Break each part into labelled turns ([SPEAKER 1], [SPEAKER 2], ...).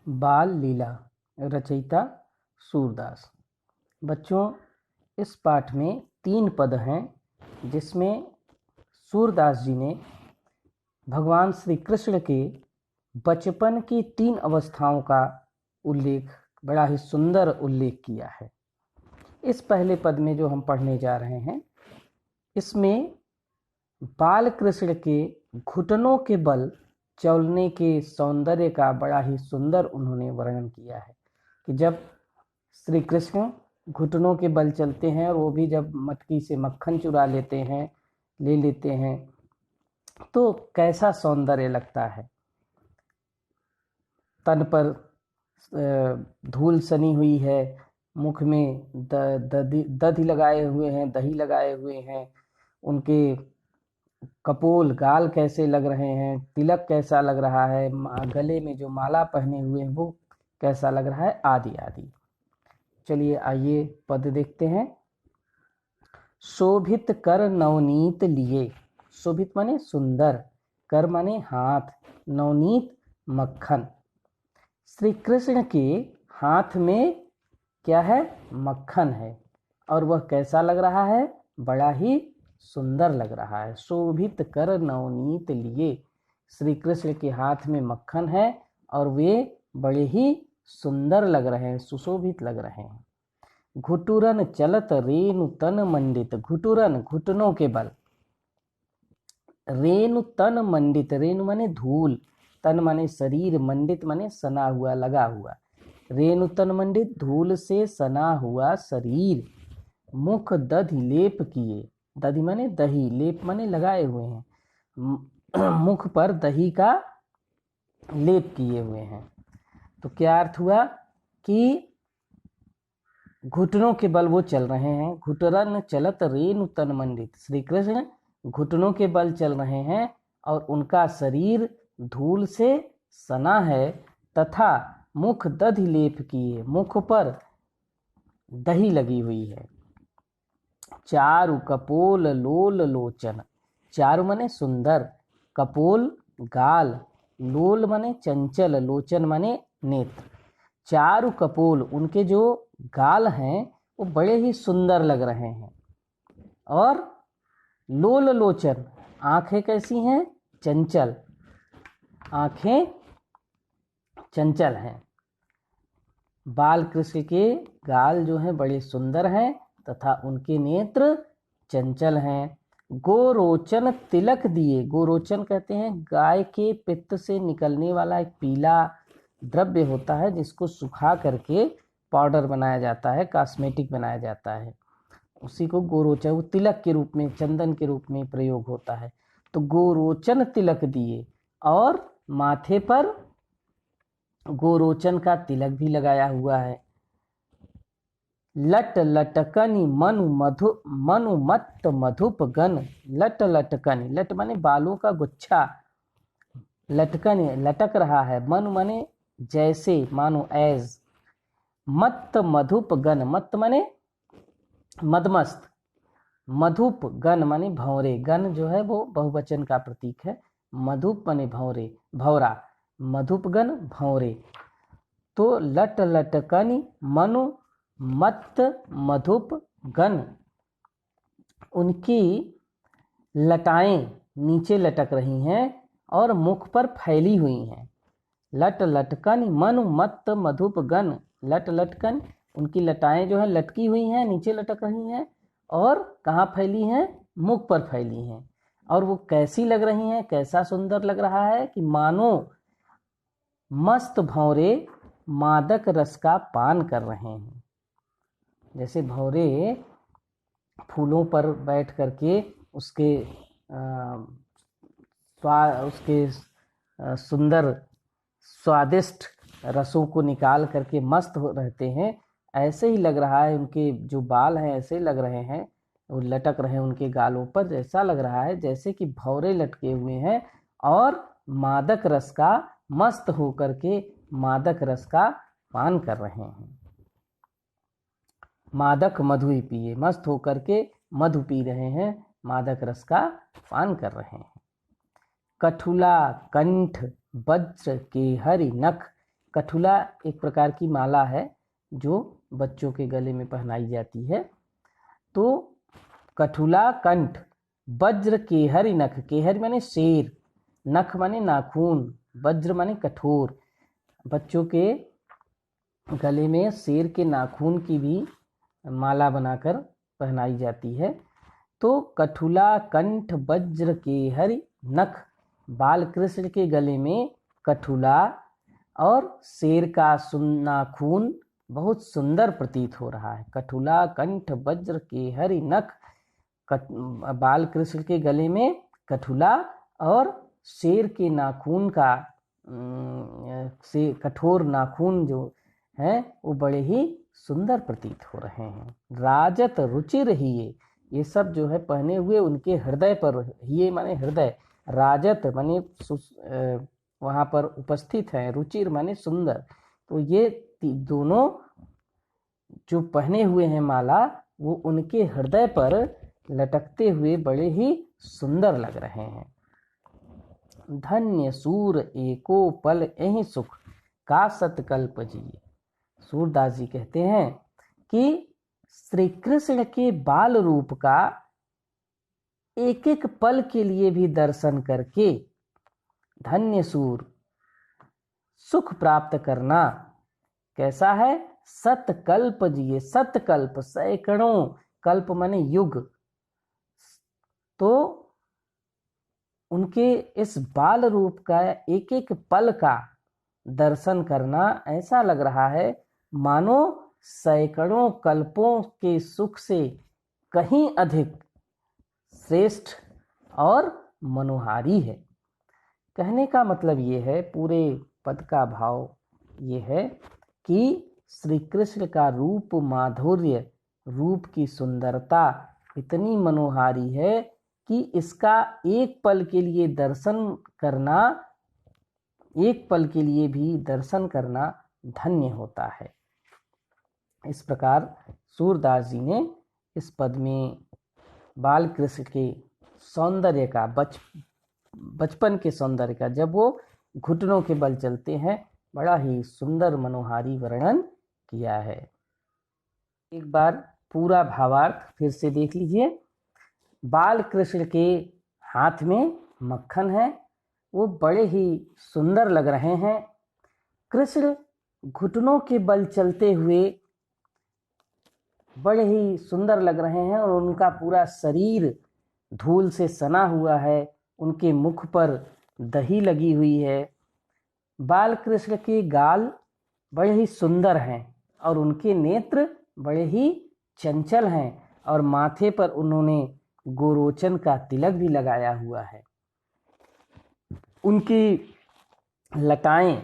[SPEAKER 1] बाल लीला, रचयिता सूरदास। बच्चों, इस पाठ में 3 पद हैं जिसमें सूरदास जी ने भगवान श्री कृष्ण के बचपन की 3 अवस्थाओं का उल्लेख, बड़ा ही सुंदर उल्लेख किया है। इस पहले पद में जो हम पढ़ने जा रहे हैं, इसमें बाल कृष्ण के घुटनों के बल चलने के सौंदर्य का बड़ा ही सुंदर उन्होंने वर्णन किया है कि जब श्री कृष्ण घुटनों के बल चलते हैं और वो भी जब मटकी से मक्खन चुरा ले लेते हैं तो कैसा सौंदर्य लगता है। तन पर धूल सनी हुई है, मुख में दही लगाए हुए हैं, दही लगाए हुए हैं, उनके कपोल गाल कैसे लग रहे हैं, तिलक कैसा लग रहा है, गले में जो माला पहने हुए हैं वो कैसा लग रहा है, आदि आदि। चलिए आइए पद देखते हैं। शोभित कर नवनीत लिए। शोभित माने सुंदर, कर माने हाथ, नवनीत मक्खन। श्री कृष्ण के हाथ में क्या है? मक्खन है और वह कैसा लग रहा है? बड़ा ही सुंदर लग रहा है। शोभित कर नवनीत लिए। श्री कृष्ण के हाथ में मक्खन है और वे बड़े ही सुंदर लग रहे हैं, सुशोभित लग रहे हैं। घुटुरन चलत रेणु तन मंडित। घुटुरन घुटनों के बल, रेणु तन मंडित। रेणु माने धूल, तन माने शरीर, मंडित माने सना हुआ, लगा हुआ। रेणु तन मंडित, धूल से सना हुआ शरीर। मुख दधि लेप किए। दधि माने दही, लेप माने लगाए हुए हैं। मुख पर दही का लेप किए हुए हैं। तो क्या अर्थ हुआ कि घुटनों के बल वो चल रहे हैं। घुटरन चलत रेणु तन मंडित। श्री कृष्ण घुटनों के बल चल रहे हैं और उनका शरीर धूल से सना है तथा मुख दधि लेप किए, मुख पर दही लगी हुई है। चारु कपोल लोल लोचन। चारु माने सुंदर, कपोल गाल, लोल माने चंचल, लोचन माने नेत्र। चारु कपोल, उनके जो गाल हैं वो बड़े ही सुंदर लग रहे हैं। और लोल लोचन, आंखें कैसी हैं? चंचल, आंखें चंचल हैं। बाल कृष्ण के गाल जो हैं बड़े सुंदर हैं तथा उनके नेत्र चंचल हैं। गोरोचन तिलक दिए। गोरोचन कहते हैं गाय के पित्त से निकलने वाला एक पीला द्रव्य होता है जिसको सुखा करके पाउडर बनाया जाता है, कॉस्मेटिक बनाया जाता है। उसी को गोरोचन, वो तिलक के रूप में, चंदन के रूप में प्रयोग होता है। तो गोरोचन तिलक दिए और माथे पर गोरोचन का तिलक भी लगाया हुआ है। लट लटकनी मनु मत मधुप गन। लट लटकनी, लट माने बालों का गुच्छा, लटकन लटक रहा है। मनु माने जैसे, मानो एज। मत मधुप गन, मत माने मदमस्त, मधुप गन माने भंवरे। गन जो है वो बहुवचन का प्रतीक है। मधुप माने भंवरे, भौरा। मधुप गन भंवरे। तो लट लटकनी मनु मत मधुप गन, उनकी लटाएं नीचे लटक रही हैं और मुख पर फैली हुई हैं। लट लटकन मनु मत मधुप गन। लट लटकन, उनकी लटाएं जो है लटकी हुई हैं, नीचे लटक रही हैं और कहाँ फैली हैं? मुख पर फैली हैं। और वो कैसी लग रही हैं? कैसा सुंदर लग रहा है कि मानो मस्त भंवरे मादक रस का पान कर रहे हैं। जैसे भंवरे फूलों पर बैठ करके उसके सुंदर स्वादिष्ट रसों को निकाल करके मस्त रहते हैं, ऐसे ही लग रहा है। उनके जो बाल हैं ऐसे लग रहे हैं, वो लटक रहे हैं उनके गालों पर। जैसा लग रहा है जैसे कि भंवरे लटके हुए हैं और मादक रस का, मस्त होकर के मादक रस का पान कर रहे हैं। मादक मधु ही पिए, मस्त होकर के मधु पी रहे हैं, मादक रस का पान कर रहे हैं। कठुला कंठ वज्र के हरि नख। कठुला एक प्रकार की माला है जो बच्चों के गले में पहनाई जाती है। तो कठुला कंठ, वज्र केहरि नख, केहरि माने शेर, नख माने नाखून, वज्र माने कठोर। बच्चों के गले में शेर के नाखून की भी माला बनाकर पहनाई जाती है। तो कठुला कंठ वज्र केहरि नख, बाल कृष्ण के गले में कठुला और शेर का नाखून बहुत सुंदर प्रतीत हो रहा है। कठुला कंठ वज्र केहरि नख, बाल कृष्ण के गले में कठुला और शेर के नाखून का से कठोर नाखून जो है वो बड़े ही सुंदर प्रतीत हो रहे हैं। राजत रुचिर हिये, ये सब जो है पहने हुए उनके हृदय पर, हिये माने हृदय, राजत माने वहाँ पर उपस्थित है, रुचिर माने सुंदर। तो ये दोनों जो पहने हुए हैं माला वो उनके हृदय पर लटकते हुए बड़े ही सुंदर लग रहे हैं। धन्य सूर एको पल एहि सुख, का सतकल्प जिए। सूरदास जी कहते हैं कि श्री कृष्ण के बाल रूप का एक एक पल के लिए भी दर्शन करके धन्य सूर, सुख प्राप्त करना कैसा है? सतकल्प जिए, सतकल्प सैकड़ों, कल्प माने युग। तो उनके इस बाल रूप का एक एक पल का दर्शन करना ऐसा लग रहा है मानो सैकड़ों कल्पों के सुख से कहीं अधिक श्रेष्ठ और मनोहारी है। कहने का मतलब ये है, पूरे पद का भाव ये है कि श्री कृष्ण का रूप माधुर्य, रूप की सुंदरता इतनी मनोहारी है कि इसका एक पल के लिए दर्शन करना, एक पल के लिए भी दर्शन करना धन्य होता है। इस प्रकार सूरदास जी ने इस पद में बाल कृष्ण के सौंदर्य का, बचपन के सौंदर्य का, जब वो घुटनों के बल चलते हैं, बड़ा ही सुंदर मनोहारी वर्णन किया है। एक बार पूरा भावार्थ फिर से देख लीजिए। बाल कृष्ण के हाथ में मक्खन है, वो बड़े ही सुंदर लग रहे हैं। कृष्ण घुटनों के बल चलते हुए बड़े ही सुंदर लग रहे हैं और उनका पूरा शरीर धूल से सना हुआ है, उनके मुख पर दही लगी हुई है। बाल कृष्ण के गाल बड़े ही सुंदर हैं और उनके नेत्र बड़े ही चंचल हैं और माथे पर उन्होंने गोरोचन का तिलक भी लगाया हुआ है। उनकी लताएं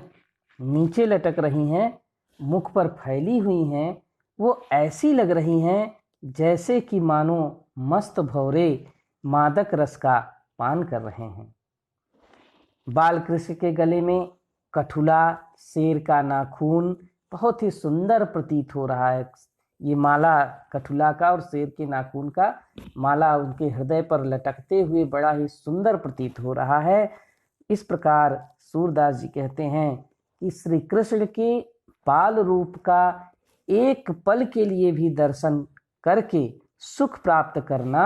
[SPEAKER 1] नीचे लटक रही हैं, मुख पर फैली हुई हैं, वो ऐसी लग रही हैं जैसे कि मानो मस्त भौरे मादक रस का पान कर रहे हैं। बाल कृष्ण के गले में कठुला, शेर का नाखून बहुत ही सुंदर प्रतीत हो रहा है। ये माला कठुला का और शेर के नाखून का माला उनके हृदय पर लटकते हुए बड़ा ही सुंदर प्रतीत हो रहा है। इस प्रकार सूरदास जी कहते हैं कि श्री कृष्ण के बाल रूप का एक पल के लिए भी दर्शन करके सुख प्राप्त करना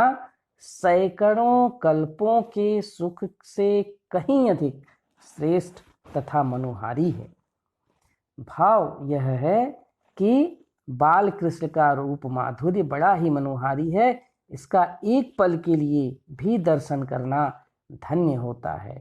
[SPEAKER 1] सैकड़ों कल्पों के सुख से कहीं अधिक श्रेष्ठ तथा मनोहारी है। भाव यह है कि बाल कृष्ण का रूप माधुर्य बड़ा ही मनोहारी है, इसका एक पल के लिए भी दर्शन करना धन्य होता है।